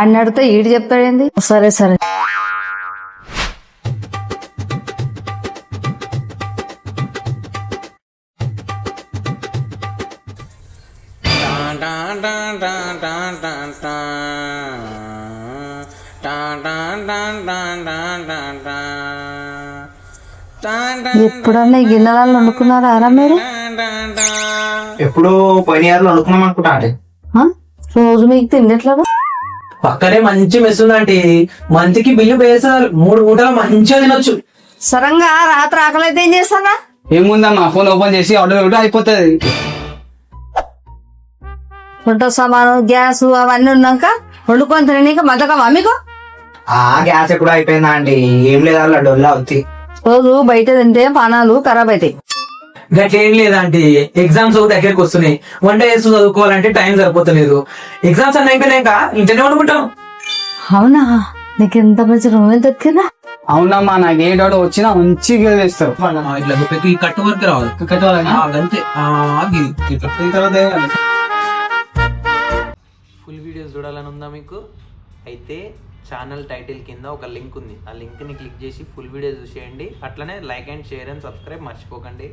అన్ని అడిగితే ఈడు చెప్తాడేంది? సరే సరే. ఎప్పుడన్నా ఈ గిన్నెలలో వండుకున్నారా మీరు? ఎప్పుడు పోయిన ఇయర్లో అనుకున్నాం అనుకుంటా అంటే రోజు మీకు తిండట్లేదు. పక్కనే మంచి మెస్ ఉందంటే మంచికి బిల్లు వేసారు 3 పూటలు మంచిగా తినొచ్చు. సరంగా రాత్రి ఆకలి అయితే ఏం చేస్తారా? ఏముందమ్మా ఫోన్ ఓపెన్ చేసి ఆర్డర్ పెట్టి అయిపోతుంది. వంట సామాను గ్యాస్ అవన్నీ ఉన్నాక వండుకొని తినక మతకమా మీకు? ఆ గ్యాస్ ఎప్పుడు అయిపోయిందా అండి? ఏం లేదా డొల్లా అవుతాయి. రోజు బయట తింటే పానాలు ఖరాబ్ అవుతాయి. గట్లేం లేదంటే ఎగ్జామ్స్ దగ్గరికి వస్తున్నాయి. వంట చేస్తూ చదువుకోవాలంటే టైం సరిపోతలేదు. ఎగ్జామ్స్ అన్నీ అయిపోయినాక ఇంటనే వండుకుంటాం. అవునా? నీకు ఎంత మంచి రూమ్ దొరికిందా? అవునమ్మా నాకు ఏ డౌట్ వచ్చినా మంచిగా చేస్తారు. ఇట్లా ఈ కట్టు వరకు రావాలి. ఫుల్ వీడియోస్ చూడాలని ఉందా మీకు? అయితే ఛానల్ టైటిల్ కింద ఒక లింక్ ఉంది. ఆ లింక్ని క్లిక్ చేసి ఫుల్ వీడియో చూసేయండి. అట్లనే like and share and subscribe మర్చిపోకండి.